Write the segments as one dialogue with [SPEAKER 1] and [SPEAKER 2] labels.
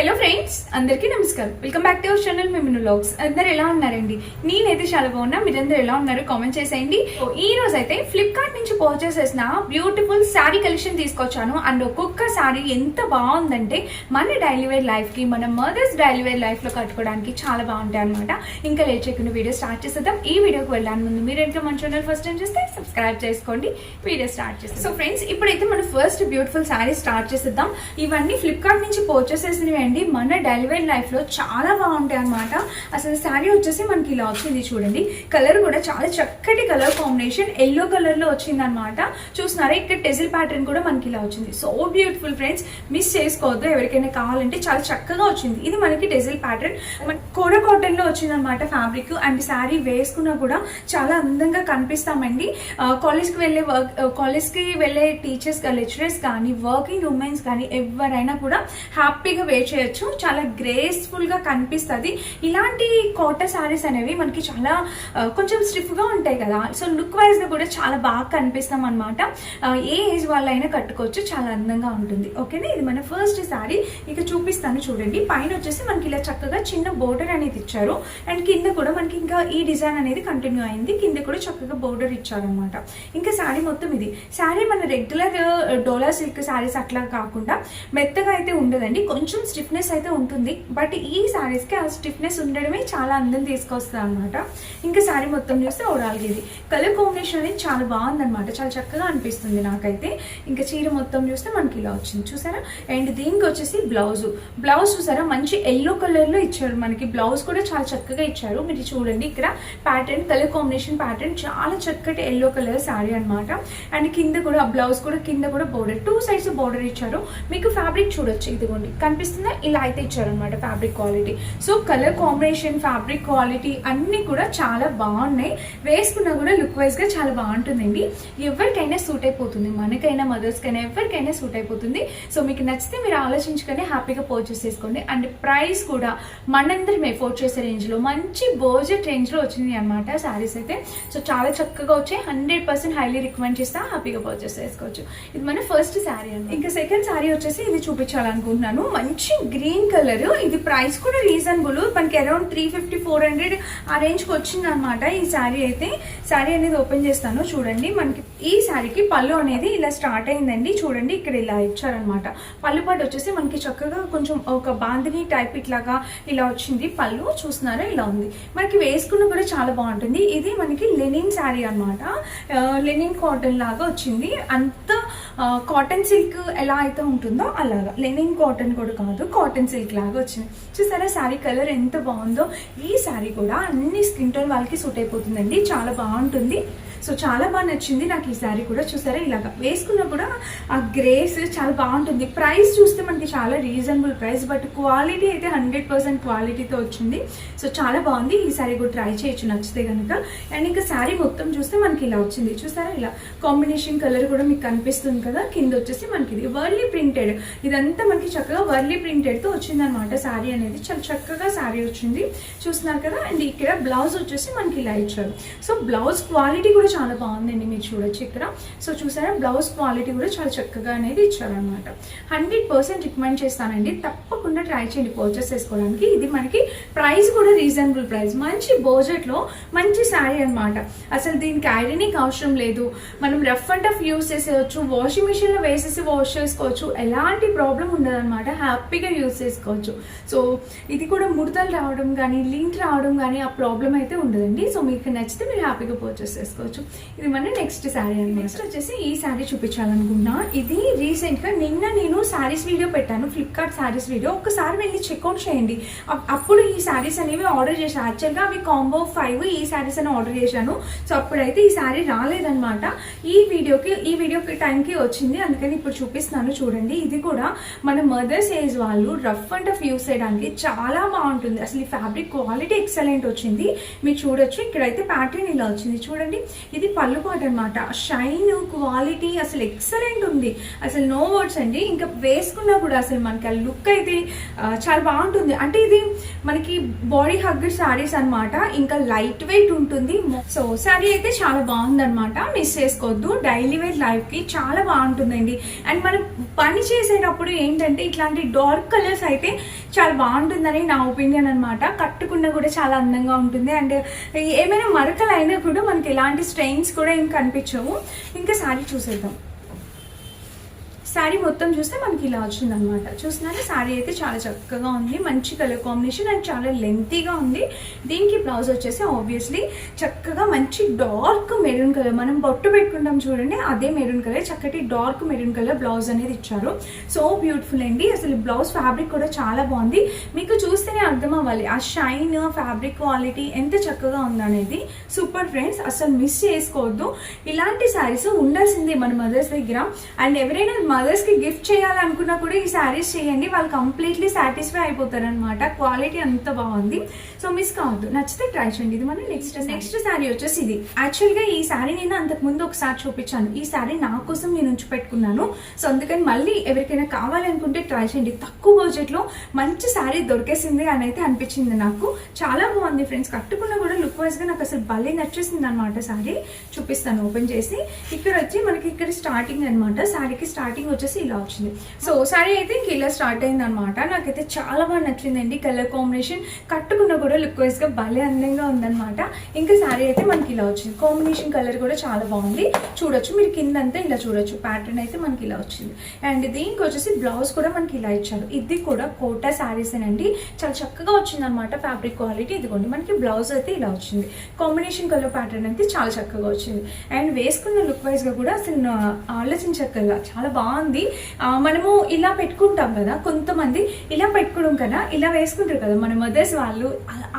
[SPEAKER 1] Hello friends, అందరికీ నమస్కారం. Welcome back to our channel Miminu vlogs. అందరు ఎలా ఉన్నారండి? నేనైతే చాలా బాగున్నా. మీరందరూ ఎలా ఉన్నారు కామెంట్ చేసేయండి. ఈ రోజు అయితే ఫ్లిప్కార్ట్ నుంచి పర్చేస్ చేసిన బ్యూటిఫుల్ శారీ కలెక్షన్ తీసుకొచ్చాను. అండ్ ఒక్కొక్క శారీ ఎంత బాగుందంటే మన డైలీ వేర్ లైఫ్ కి, మన మదర్స్ డైలీ వేర్ లైఫ్ లో కట్టుకోవడానికి చాలా బాగుంటాయి అనమాట. ఇంకా లేట్ చేయకుండా వీడియో స్టార్ట్ చేసేద్దాం. ఈ వీడియోకి వెళ్ళాను ముందు మీరు ఇంకా మన ఛానల్ ఫస్ట్ టైం చేస్తే సబ్స్క్రైబ్ చేసుకోండి. వీడియో స్టార్ట్ చేస్తాం. సో ఫ్రెండ్స్, ఇప్పుడైతే మనం ఫస్ట్ బ్యూటిఫుల్ శారీ స్టార్ట్ చేసేద్దాం. ఇవన్నీ ఫ్లిప్కార్ట్ నుంచి పర్చేస్ చేసినవి అండి. మన డెలివరీ లైఫ్ లో చాలా బాగుంటాయి అనమాట. అసలు శారీ వచ్చేసి మనకి ఇలా వచ్చింది చూడండి. కలర్ కూడా చాలా చక్కటి కలర్ కాంబినేషన్, ఎల్లో కలర్ లో వచ్చింది అనమాట. చూస్తున్నారా, ఇక్కడ టెజిల్ ప్యాటర్న్ కూడా మనకి ఇలా వచ్చింది. సో బ్యూటిఫుల్ ఫ్రెండ్స్, మిస్ చేసుకోవద్దు. ఎవరికైనా కావాలంటే చాలా చక్కగా వచ్చింది. ఇది మనకి టెజిల్ ప్యాటర్న్ కోర కాటన్ లో వచ్చింది అనమాట ఫ్యాబ్రిక్. అండ్ శారీ వేసుకున్నా కూడా చాలా అందంగా కనిపిస్తామండి. కాలేజ్ కి వెళ్ళే టీచర్స్ లెక్చరర్స్ కానీ, వర్కింగ్ ఉమెన్స్ కానీ ఎవరైనా కూడా హ్యాపీగా వేర్ చేయొచ్చు. చాలా గ్రేస్ఫుల్ గా కనిపిస్తుంది. ఇలాంటి కాటన్ సారీస్ అనేవి మనకి చాలా కొంచెం స్టిఫ్ గా ఉంటాయి కదా. సో లుక్ వైజ్ గా కూడా చాలా బాగా కనిపిస్తాం అనమాట. ఏ ఏజ్ వాళ్ళైనా కట్టుకోవచ్చు, చాలా అందంగా ఉంటుంది. ఓకేనా, ఇది మన ఫస్ట్ సారీ. ఇక చూపిస్తాను చూడండి. పైన వచ్చేసి మనకి ఇలా చక్కగా చిన్న బోర్డర్ అనేది ఇచ్చారు. అండ్ కింద కూడా మనకి ఇంకా ఈ డిజైన్ అనేది కంటిన్యూ అయింది. కింద కూడా చక్కగా బోర్డర్ ఇచ్చారనమాట. ఇంకా శారీ మొత్తం ఇది. శారీ మన రెగ్యులర్ డోలా సిల్క్ శారీస్ అట్లా కాకుండా మెత్తగా అయితే ఉండదండి, కొంచెం స్టిఫ్నెస్ అయితే ఉంటుంది. బట్ ఈ శారీస్ కి ఆ స్టిఫ్నెస్ ఉండడమే చాలా అందం తీసుకొస్తుంది అనమాట. ఇంకా శారీ మొత్తం చూస్తే ఓవరాల్గా ఇది కలర్ కాంబినేషన్ అనేది చాలా బాగుంది అనమాట. చాలా చక్కగా అనిపిస్తుంది నాకైతే. ఇంకా చీర మొత్తం చూస్తే మనకి ఇలా వచ్చింది చూసారా. అండ్ దీనికి వచ్చేసి బ్లౌజ్ చూసారా, మంచి ఎల్లో కలర్ లో ఇచ్చారు మనకి. బ్లౌజ్ కూడా చాలా చక్కగా ఇచ్చారు. మీరు చూడండి, ఇక్కడ ప్యాటర్న్ కలర్ కాంబినేషన్ ప్యాటర్న్ చాలా చక్కటి ఎల్లో కలర్ శారీ అనమాట. అండ్ కింద కూడా బ్లౌజ్ కూడా కింద కూడా బోర్డర్, టూ సైడ్స్ బోర్డర్ ఇచ్చారు. మీకు ఫ్యాబ్రిక్ చూడొచ్చు, ఇదిగోండి కనిపిస్తుందా, ఇలా అయితే ఇచ్చారనమాట fabric quality. So colour combination, fabric quality అన్ని కూడా చాలా బాగున్నాయి. వేసుకున్నా కూడా లుక్ వైజ్ గా చాలా బాగుంటుందండి. ఎవరికైనా సూట్ అయిపోతుంది, మనకైనా మదర్స్ కైనా ఎవరికైనా సూట్ అయిపోతుంది. సో మీకు నచ్చితే మీరు ఆలోచించుకొని హ్యాపీగా పర్చేస్ చేసుకోండి. అండ్ ప్రైస్ కూడా మనందరం ఎఫోర్డ్ చేసే రేంజ్ లో, మంచి బడ్జెట్ రేంజ్ లో వచ్చింది అనమాట శారీస్ అయితే. సో చాలా చక్కగా వచ్చాయి. 100% హైలీ రికమెండ్ చేస్తా, హ్యాపీగా పర్చేస్ చేసుకోవచ్చు. ఇది మన ఫస్ట్ శారీ అండి. ఇంకా సెకండ్ శారీ వచ్చేసి ఇది చూపించాలనుకుంటున్నాను. మంచి గ్రీన్ కలర్. ఇది ప్రైస్ కూడా రీజనబుల్, మనకి అరౌండ్ 350-400 ఆ రేంజ్ కి వచ్చింది అనమాట ఈ శారీ అయితే. శారీ అనేది ఓపెన్ చేస్తాను చూడండి. మనకి ఈ శారీకి పళ్ళు అనేది ఇలా స్టార్ట్ అయిందండి. చూడండి, ఇక్కడ ఇలా ఇచ్చారనమాట. పళ్ళు పాటు వచ్చేసి మనకి చక్కగా కొంచెం ఒక బాందిని టైప్ ఇట్లాగా ఇలా వచ్చింది పళ్ళు. చూస్తున్నారా, ఇలా ఉంది. మనకి వేసుకున్న కూడా చాలా బాగుంటుంది. ఇది మనకి లెనిన్ శారీ అనమాట. లెనిన్ కాటన్ లాగా వచ్చింది. అంత కాటన్ సిల్క్ ఎలా అయితే ఉంటుందో అలాగా, లెనిన్ కాటన్ కూడా కాదు, కాటన్ సిల్క్ లాగా వచ్చింది. చూసారా శారీ కలర్ ఎంత బాగుందో. ఈ శారీ కూడా అన్ని స్కిన్ టోన్ వాళ్ళకి సూట్ అయిపోతుందండి. చాలా బాగుంటుంది. సో చాలా బాగా నచ్చింది నాకు ఈ శారీ కూడా. చూసారా, ఇలాగా వేసుకున్నా కూడా ఆ గ్రేస్ చాలా బాగుంటుంది. ప్రైస్ చూస్తే మనకి చాలా రీజనబుల్ ప్రైస్, బట్ క్వాలిటీ అయితే 100% క్వాలిటీతో వచ్చింది. సో చాలా బాగుంది. ఈ శారీ కూడా ట్రై చేయొచ్చు నచ్చితే కనుక. అండ్ ఇంకా శారీ మొత్తం చూస్తే మనకి ఇలా వచ్చింది చూసారా. ఇలా కాంబినేషన్ కలర్ కూడా మీకు కనిపిస్తుంది కదా. కింద వచ్చేసి మనకి ఇది వర్లీ ప్రింటెడ్, ఇదంతా మనకి చక్కగా వర్లీ ప్రింటెడ్ తో వచ్చింది అనమాట. శారీ అనేది చాలా చక్కగా శారీ వచ్చింది, చూస్తున్నారు కదా. అండ్ ఇక్కడ బ్లౌజ్ వచ్చేసి మనకి ఇలా ఇచ్చారు. సో బ్లౌజ్ క్వాలిటీ కూడా చాలా బాగుందండి, మీరు చూడొచ్చు ఇక్కడ. సో చూసారా, బ్లౌజ్ క్వాలిటీ కూడా చాలా చక్కగా అనేది ఇచ్చారనమాట. 100% రికమెండ్ చేస్తానండి, తప్పకుండా ట్రై చేయండి పర్చేస్ చేసుకోవడానికి. ఇది మనకి ప్రైస్ కూడా రీజనబుల్ ప్రైస్, మంచి బడ్జెట్ లో మంచి శారీ అనమాట. అసలు దీనికి ఐరనింగ్ అవసరం లేదు, మనం రఫ్ అండ్ టఫ్ యూస్ చేసేయచ్చు, వాషింగ్ మిషన్ లో వేసేసి వాష్ చేసుకోవచ్చు, ఎలాంటి ప్రాబ్లం ఉండదు అనమాట. హ్యాపీగా యూస్ చేసుకోవచ్చు. సో ఇది కూడా ముడతలు రావడం కానీ, లింక్ రావడం కానీ ఆ ప్రాబ్లం అయితే ఉండదండి. సో మీకు నచ్చితే మీరు హ్యాపీగా పర్చేస్ చేసుకోవచ్చు. ఇది మన నెక్స్ట్ శారీ అండి. నెక్స్ట్ వచ్చేసి ఈ శారీ చూపించాలనుకున్నా. ఇది రీసెంట్ గా నిన్న నేను శారీస్ వీడియో పెట్టాను, ఫ్లిప్కార్ట్ శారీస్ వీడియో. ఒకసారి వెళ్ళి చెక్అవుట్ చేయండి. అప్పుడు ఈ శారీస్ అనేవి ఆర్డర్ చేశాను. యాక్చువల్గా అవి కాంబో 5 ఈ శారీస్ అని ఆర్డర్ చేశాను. సో అప్పుడైతే ఈ శారీ రాలేదనమాట. ఈ వీడియోకి టైంకి వచ్చింది, అందుకని ఇప్పుడు చూపిస్తున్నాను చూడండి. ఇది కూడా మన మదర్స్ ఏజ్ వాళ్ళు రఫ్ అండ్ టఫ్ యూస్ చేయడానికి చాలా బాగుంటుంది. అసలు ఈ ఫ్యాబ్రిక్ క్వాలిటీ ఎక్సలెంట్ వచ్చింది, మీరు చూడొచ్చు. ఇక్కడైతే ప్యాటర్న్ ఇలా వచ్చింది చూడండి. ఇది పళ్ళు పాట అనమాట. షైన్ క్వాలిటీ అసలు ఎక్సలెంట్ ఉంది, అసలు నో వర్డ్స్ అండి. ఇంకా వేసుకున్నా కూడా అసలు మనకి ఆ లుక్ అయితే చాలా బాగుంటుంది. అంటే ఇది మనకి బాడీ హగ్గర్ శారీస్ అనమాట, ఇంకా లైట్ వెయిట్ ఉంటుంది. సో శారీ అయితే చాలా బాగుంది అనమాట, మిస్ చేసుకోవద్దు. డైలీ వేర్ లైఫ్ కి చాలా బాగుంటుందండి. అండ్ మనం పని చేసేటప్పుడు ఏంటంటే ఇట్లాంటి డార్క్ కలర్స్ అయితే చాలా బాగుంటుందని నా ఒపీనియన్ అనమాట. కట్టుకున్నా కూడా చాలా అందంగా ఉంటుంది. అండ్ ఏమైనా మరకలు అయినా కూడా మనకి ఎలాంటి స్ట్రెయిన్స్ కూడా ఏం కనిపించవు. ఇంకా శారీ చూసేద్దాం. శారీ మొత్తం చూస్తే మనకి ఇలా వచ్చింది అనమాట. చూస్తున్నారా, శారీ అయితే చాలా చక్కగా ఉంది, మంచి కలర్ కాంబినేషన్ అండ్ చాలా లెంతీగా ఉంది. దీనికి బ్లౌజ్ వచ్చేసి ఆబ్వియస్లీ చక్కగా మంచి డార్క్ మెరూన్ కలర్, మనం బొట్టు పెట్టుకుంటాం చూడండి అదే మెరూన్ కలర్, చక్కటి డార్క్ మెరూన్ కలర్ బ్లౌజ్ అనేది ఇచ్చారు. సో బ్యూటిఫుల్ అండి. అసలు బ్లౌజ్ ఫ్యాబ్రిక్ కూడా చాలా బాగుంది, మీకు చూస్తేనే అర్థం అవ్వాలి ఆ షైన్ ఫ్యాబ్రిక్ క్వాలిటీ ఎంత చక్కగా ఉందనేది. సూపర్ ఫ్రెండ్స్, అసలు మిస్ చేసుకోవద్దు. ఇలాంటి శారీస్ ఉండాల్సిందే మన మదర్స్ దగ్గర. అండ్ ఎవరైనా మదర్స్ కి గిఫ్ట్ చేయాలనుకున్నా కూడా ఈ శారీస్ చేయండి, వాళ్ళు కంప్లీట్లీ సాటిస్ఫై అయిపోతారు అనమాట. క్వాలిటీ అంత బాగుంది. సో మిస్ కావద్దు, నచ్చితే ట్రై చేయండి. ఇది మన నెక్స్ట్ శారీ వచ్చేసి ఇది. యాక్చువల్గా ఈ శారీ నేను అంతకు ముందు ఒకసారి చూపించాను, ఈ శారీ నా కోసం నేను ఉంచి పెట్టుకున్నాను. సో అందుకని మళ్ళీ ఎవరికైనా కావాలనుకుంటే ట్రై చేయండి. తక్కువ బడ్జెట్ లో మంచి శారీ దొరికేసింది అని అయితే అనిపించింది నాకు. చాలా బాగుంది ఫ్రెండ్స్, కట్టుకున్నా కూడా లుక్ వైజ్ గా నాకు అసలు భలే నచ్చేసింది అనమాట. శారీ చూపిస్తాను ఓపెన్ చేసి. ఇక్కడ వచ్చి మనకి ఇక్కడ స్టార్టింగ్ అనమాట, శారీకి స్టార్టింగ్ వచ్చేసి ఇలా వచ్చింది. సో శారీ అయితే ఇంక ఇలా స్టార్ట్ అయింది అనమాట. నాకైతే చాలా బాగా నచ్చిందండి. కలర్ కాంబినేషన్ కట్టుకున్న కూడా లుక్ వైజ్ గా భలే అందంగా ఉందన్నమాట. ఇంకా శారీ అయితే మనకి ఇలా వచ్చింది. కాంబినేషన్ కలర్ కూడా చాలా బాగుంది. చూడొచ్చు మీరు కిందంతా ఇలా చూడొచ్చు, ప్యాటర్న్ అయితే మనకి ఇలా వచ్చింది. అండ్ దీనికి వచ్చేసి బ్లౌజ్ కూడా మనకి ఇలా ఇచ్చారు. ఇది కూడా కోటా శారీస్ అండి, చాలా చక్కగా వచ్చింది అనమాట ఫ్యాబ్రిక్ క్వాలిటీ. ఇదిగోండి మనకి బ్లౌజ్ అయితే ఇలా వచ్చింది. కాంబినేషన్ కలర్ ప్యాటర్న్ అయితే చాలా చక్కగా వచ్చింది. అండ్ వేసుకున్న లుక్ వైజ్ గా కూడా అసలు ఆలోచించక్కర్లా, చాలా బాగుంది. మనము ఇలా పెట్టుకుంటాం కదా, కొంతమంది ఇలా పెట్టుకోవడం కదా, ఇలా వేసుకుంటారు కదా మన మదర్స్ వాళ్ళు,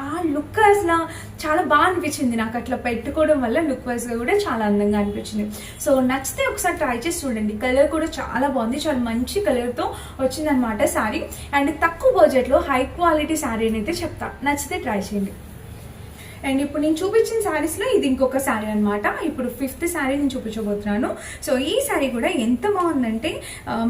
[SPEAKER 1] ఆ లుక్ అసలు చాలా బాగా అనిపించింది నాకు. అట్లా పెట్టుకోవడం వల్ల లుక్ వైజ్ గా కూడా చాలా అందంగా అనిపించింది. సో నచ్చితే ఒకసారి ట్రై చేసి చూడండి. కలర్ కూడా చాలా బాగుంది, చాలా మంచి కలర్ తో వచ్చిందనమాట శారీ. అండ్ తక్కువ బడ్జెట్ లో హై క్వాలిటీ శారీ అని అయితే చెప్తా, నచ్చితే ట్రై చేయండి. అండ్ ఇప్పుడు నేను చూపించిన శారీస్లో ఇది ఇంకొక శారీ అనమాట. ఇప్పుడు 5th శారీ నేను చూపించబోతున్నాను. సో ఈ శారీ కూడా ఎంత బాగుందంటే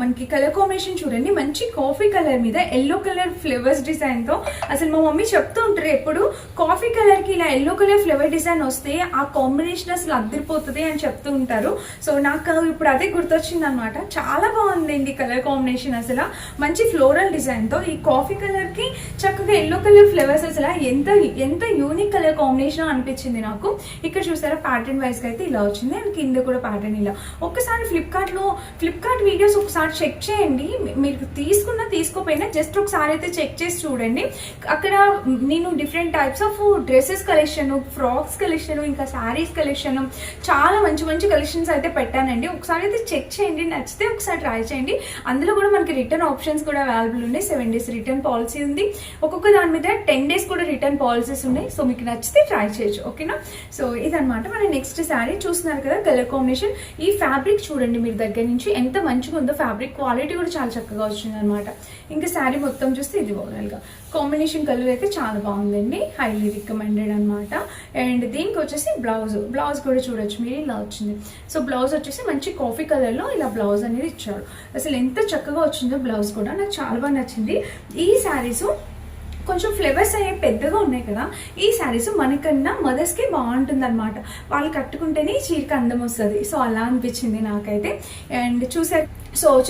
[SPEAKER 1] మనకి కలర్ కాంబినేషన్ చూడండి, మంచి కాఫీ కలర్ మీద ఎల్లో కలర్ ఫ్లవర్స్ డిజైన్తో. అసలు మా మమ్మీ చెప్తూ ఉంటారు ఎప్పుడు, కాఫీ కలర్కి ఇలా ఎల్లో కలర్ ఫ్లవర్ డిజైన్ వస్తే ఆ కాంబినేషన్ అసలు అద్దరిపోతుంది అని చెప్తూ ఉంటారు. సో నాకు ఇప్పుడు అదే గుర్తొచ్చింది అనమాట. చాలా బాగుందండి కలర్ కాంబినేషన్, అసలు మంచి ఫ్లోరల్ డిజైన్తో ఈ కాఫీ కలర్కి చక్కగా ఎల్లో కలర్ ఫ్లవర్స్, అసలు ఎంత యూనిక్ కలర్ కాంబినేషన్ అనిపించింది నాకు. ఇక్కడ చూసారా ప్యాటర్న్ వైజ్ గా అయితే ఇలా వచ్చింది, అండ్ కింద కూడా ప్యాటర్న్ ఇలా. ఒక్కసారి ఫ్లిప్కార్ట్ వీడియోస్ ఒకసారి చెక్ చేయండి, మీరు తీసుకోపోయినా జస్ట్ ఒకసారి అయితే చెక్ చేసి చూడండి. అక్కడ నేను different types of dresses collection, frocks collection, ఇంకా శారీస్ కలెక్షన్, చాలా మంచి మంచి కలెక్షన్స్ అయితే పెట్టానండి. ఒకసారి అయితే చెక్ చేయండి, నచ్చితే ఒకసారి ట్రై చేయండి. అందులో కూడా మనకి రిటర్న్ ఆప్షన్స్ కూడా అవైలబుల్ ఉన్నాయి. 7 days రిటర్న్ పాలసీ ఉంది. ఒక్కొక్క దాని మీద 10 days కూడా రిటర్న్ పాలసీస్ ఉన్నాయి. సో మీకు నచ్చితే ట్రై చేయొచ్చు, ఓకేనా. సో ఇదనమాట మన నెక్స్ట్ శారీ. చూస్తున్నారు కదా కలర్ కాంబినేషన్, ఈ ఫ్యాబ్రిక్ చూడండి మీరు దగ్గర నుంచి ఎంత మంచిగా ఉందో. ఫ్యాబ్రిక్ క్వాలిటీ కూడా చాలా చక్కగా వచ్చింది అనమాట. ఇంకా శారీ మొత్తం చూస్తే ఇది ఓవరాల్గా కాంబినేషన్ కలర్ అయితే చాలా బాగుందండి, హైలీ రికమెండెడ్ అనమాట. అండ్ దీనికి వచ్చేసి బ్లౌజ్ కూడా చూడొచ్చు మీరు, ఇలా వచ్చింది. సో బ్లౌజ్ వచ్చేసి మంచి కాఫీ కలర్లో ఇలా బ్లౌజ్ అనేది ఇచ్చారు. అసలు ఎంత చక్కగా వచ్చిందో బ్లౌజ్ కూడా, నాకు చాలా బాగా నచ్చింది. ఈ శారీస్ కొంచెం ఫ్లేవర్స్ అయ్యే పెద్దగా ఉన్నాయి కదా, ఈ శారీస్ మనకన్నా మదర్స్కి బాగుంటుంది అనమాట. వాళ్ళు కట్టుకుంటేనే చీరకి అందం వస్తుంది. సో అలా అనిపించింది నాకైతే. అండ్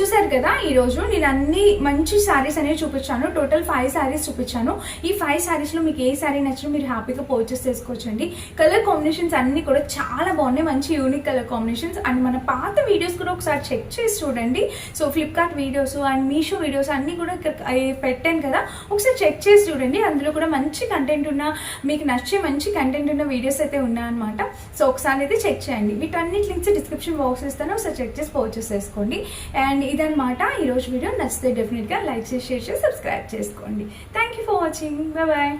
[SPEAKER 1] చూసారు కదా, ఈరోజు నేను అన్ని మంచి శారీస్ అనేవి చూపించాను. టోటల్ 5 శారీస్ చూపించాను. ఈ 5 శారీస్లో మీకు ఏ శారీ నచ్చినా మీరు హ్యాపీగా పర్చేస్ చేసుకోవచ్చండి. కలర్ కాంబినేషన్స్ అన్ని కూడా చాలా బాగున్నాయి, మంచి యూనిక్ కలర్ కాంబినేషన్స్. అండ్ మన పాత వీడియోస్ కూడా ఒకసారి చెక్ చేసి చూడండి. So Flipkart videos and Meesho videos అన్ని కూడా పెట్టాను కదా, ఒకసారి చెక్ చేసి చూడండి. అందులో కూడా మంచి కంటెంట్ ఉన్న, మీకు నచ్చే మంచి కంటెంట్ ఉన్న వీడియోస్ అయితే ఉన్నాయన్నమాట. సో ఒకసారి అయితే చెక్ చేయండి. వీటన్నిటి లింక్స్ డిస్క్రిప్షన్ బాక్స్ ఇస్తాను, ఒకసారి చెక్ చేసి పర్చేస్ చేసుకోండి. అండ్ ఇదన్నమాట ఈరోజు వీడియో. నచ్చితే డెఫినెట్గా లైక్ చేసి, షేర్ చేసి, సబ్స్క్రైబ్ చేసుకోండి. Thank you for watching. Bye bye.